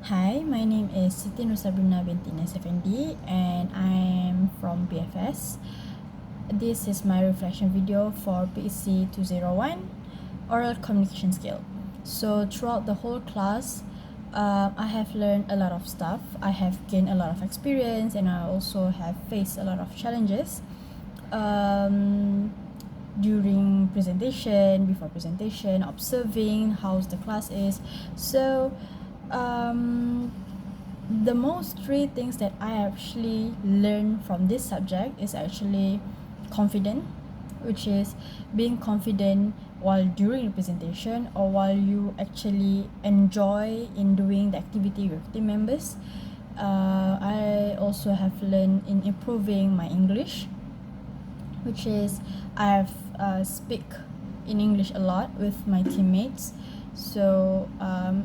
Hi, my name is Siti Nusabrina binti Effendi and I'm from BFS. This is my reflection video for PEC 201 Oral Communication Skill. So throughout the whole class, I have learned a lot of stuff. I have gained a lot of experience and I also have faced a lot of challenges during presentation, before presentation, observing how the class is. So the most three things that I actually learned from this subject is actually confident, which is being confident while during the presentation or while you actually enjoy in doing the activity with team members. I also have learned in improving my English, which is I have speak in English a lot with my teammates. So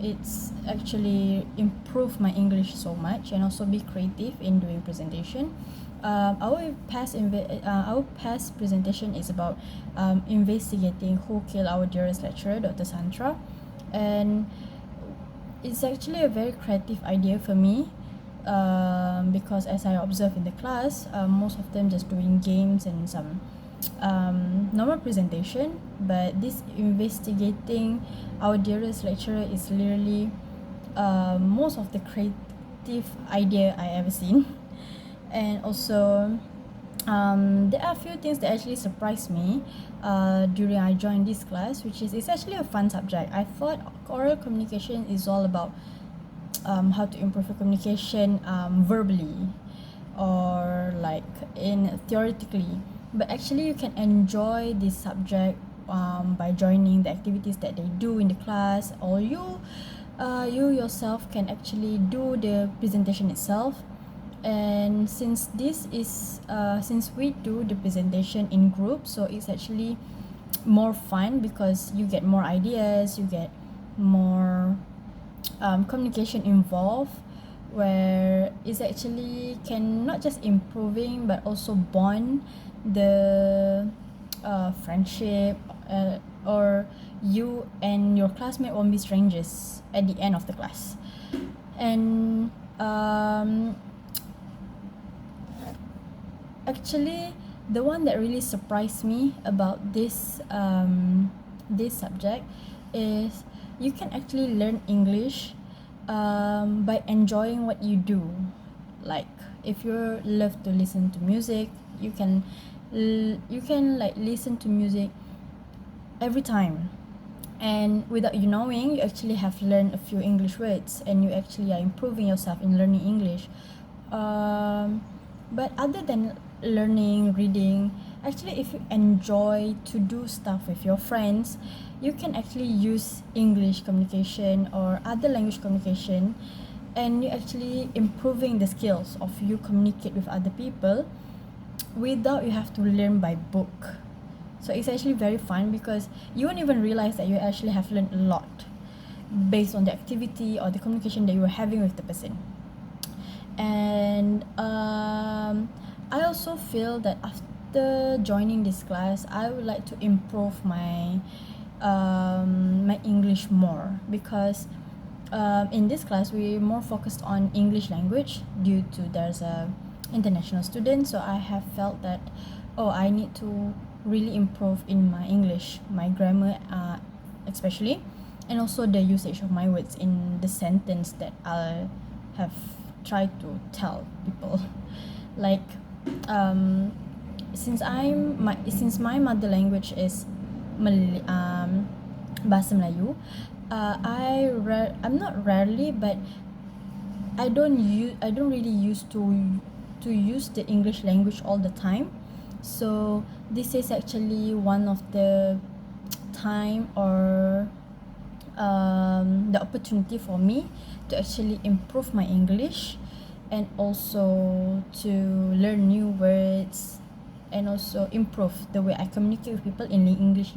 it's actually improved my English so much and also be creative in doing presentation. Our past presentation is about investigating who killed our dearest lecturer, Dr. Santra, and it's actually a very creative idea for me because as I observe in the class, most of them just doing games and some normal presentation, but this investigating our dearest lecturer is literally most of the creative idea I ever seen. And also there are a few things that actually surprised me during I joined this class, which is it's actually a fun subject. I thought oral communication is all about how to improve your communication verbally or like in theoretically, but actually you can enjoy this subject by joining the activities that they do in the class, or you yourself can actually do the presentation itself. And since we do the presentation in groups, so it's actually more fun because you get more ideas, you get more communication involved, where it's actually can not just improving but also bond the friendship, or you and your classmate won't be strangers at the end of the class. And actually the one that really surprised me about this subject is you can actually learn English by enjoying what you do. Like if you love to listen to music, you can like listen to music every time, and without you knowing, you actually have learned a few English words and you actually are improving yourself in learning English. But other than learning reading, actually if you enjoy to do stuff with your friends, you can actually use English communication or other language communication, and you actually improving the skills of you communicate with other people without you have to learn by book. So it's actually very fun because you won't even realize that you actually have learned a lot based on the activity or the communication that you were having with the person. And I also feel that after joining this class, I would like to improve my my English more, because in this class we more focused on English language due to there's a international student. So I have felt that I need to really improve in my English, my grammar especially, and also the usage of my words in the sentence that I have tried to tell people. Like since my mother language is Bahasa Melayu, I'm not rarely, but I don't really used to use the English language all the time. So this is actually one of the time or the opportunity for me to actually improve my English, and also to learn new words, and also improve the way I communicate with people in English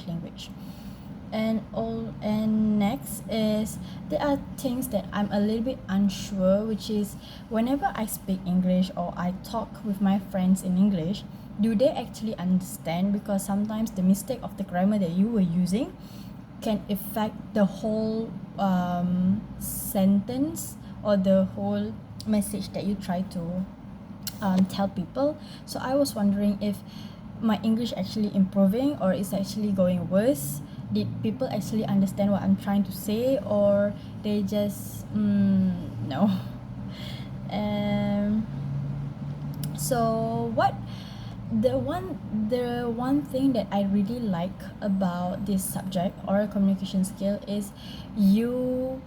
language. And next is there are things that I'm a little bit unsure, which is whenever I speak English or I talk with my friends in English, do they actually understand? Because sometimes the mistake of the grammar that you were using can affect the whole sentence or the whole message that you try to tell people. So I was wondering if my English actually improving or is actually going worse. Did people actually understand what I'm trying to say, or they just no? um so the one thing that I really like about this subject, oral communication skill, is you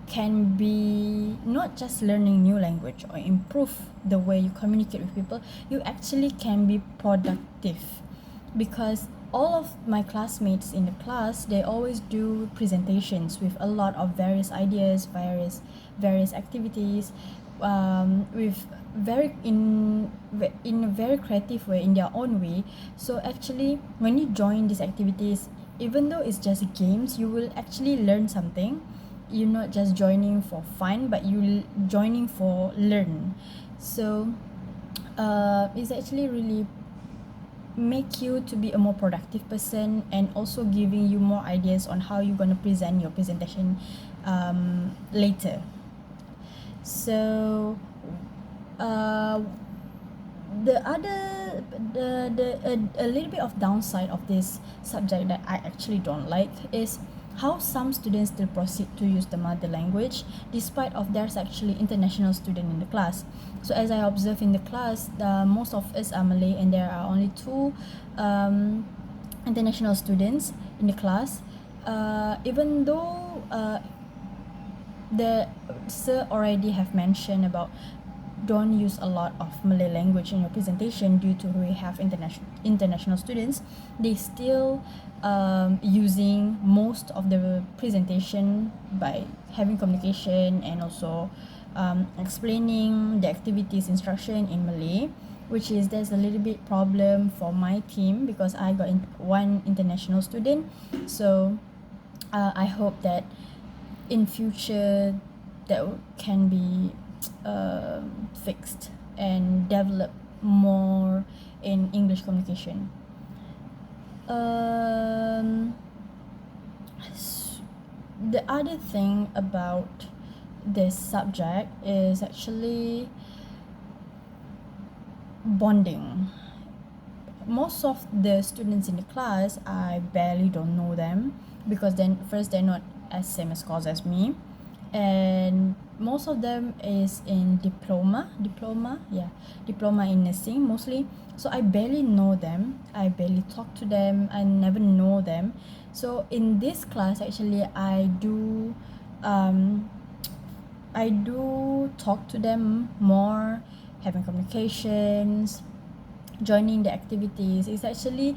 can be not just learning new language or improve the way you communicate with people, you actually can be productive, because all of my classmates in the class, they always do presentations with a lot of various ideas, various activities, with in a very creative way, in their own way. So actually when you join these activities, even though it's just games, you will actually learn something. You're not just joining for fun, but you joining for learn. So it's actually really make you to be a more productive person, and also giving you more ideas on how you're going to present your presentation later. So uh, the other a little bit of downside of this subject that I actually don't like is how some students still proceed to use the mother language despite of there's actually international student in the class. So as I observe in the class, most of us are Malay, and there are only two international students in the class. Even though the sir already have mentioned about don't use a lot of Malay language in your presentation due to we have international students, they still using most of the presentation by having communication and also explaining the activities instruction in Malay, which is there's a little bit problem for my team because I got one international student. So I hope that in future that can be fixed and develop more in English communication. The other thing about this subject is actually bonding. Most of the students in the class, I barely don't know them, because then first they're not as same as course as me, and most of them is in diploma in nursing mostly. So I barely know them, I barely talk to them, I never know them. So in this class actually I do talk to them more, having communications, joining the activities. It's actually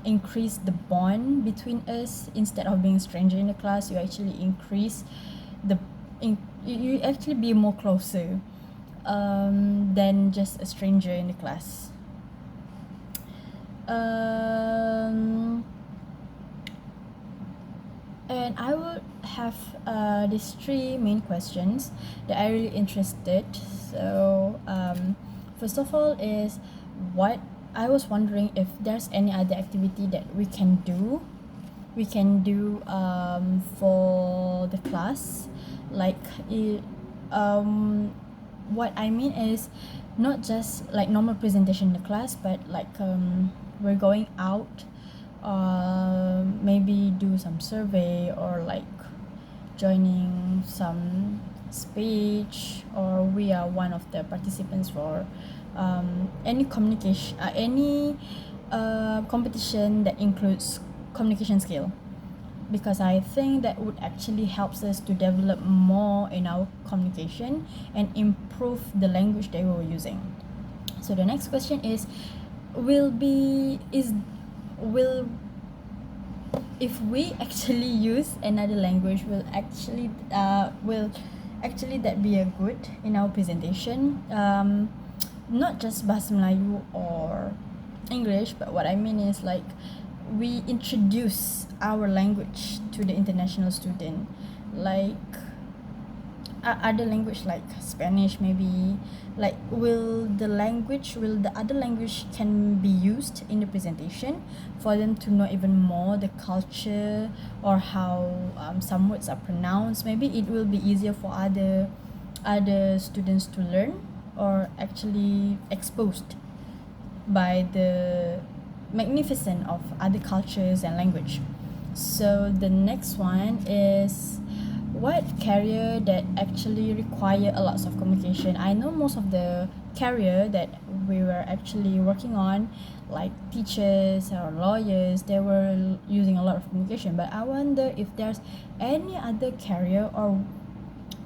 increase the bond between us. Instead of being stranger in the class, you actually increase the you actually be more closer than just a stranger in the class. And I would have these three main questions that I really interested. So first of all is what I was wondering if there's any other activity that we can do for the class, like what I mean is not just like normal presentation in the class, but like we're going out, maybe do some survey, or like joining some speech, or we are one of the participants for any communication any competition that includes communication skill, because I think that would actually helps us to develop more in our communication and improve the language that we're using. So the next question is will if we actually use another language, will actually that be a good in our presentation, not just Bahasa Melayu or English, but what I mean is like we introduce our language to the international student. Like other language like Spanish maybe, like will the other language can be used in the presentation for them to know even more the culture or how some words are pronounced. Maybe it will be easier for other students to learn or actually exposed by the magnificence of other cultures and language. So the next one is what career that actually require a lot of communication. I know most of the career that we were actually working on, like teachers or lawyers, they were using a lot of communication. But I wonder if there's any other career or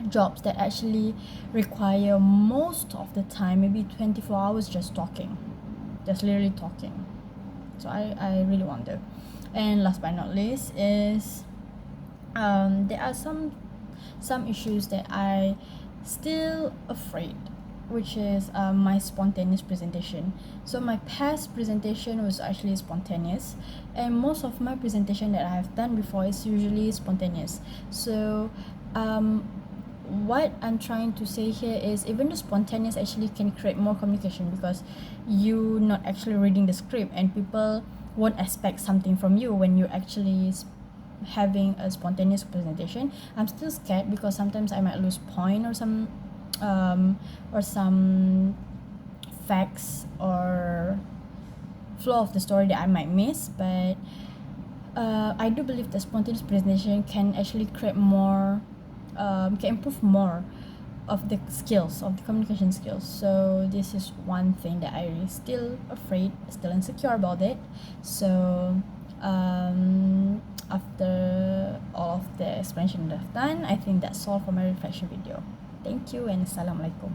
jobs that actually require most of the time, maybe 24 hours just talking, just literally talking. So I really wonder. And last but not least is there are some issues that I still afraid, which is my spontaneous presentation. So my past presentation was actually spontaneous, and most of my presentation that I have done before is usually spontaneous. So what I'm trying to say here is even the spontaneous actually can create more communication, because you not actually reading the script and people won't expect something from you when you're actually having a spontaneous presentation. I'm still scared because sometimes I might lose point or some facts or flow of the story that I might miss. But I do believe that spontaneous presentation can actually create more, can improve more of the skills, of the communication skills. So this is one thing that I still afraid, still insecure about it. So after all of the explanation that I've done, I think that's all for my reflection video. Thank you and Assalamualaikum.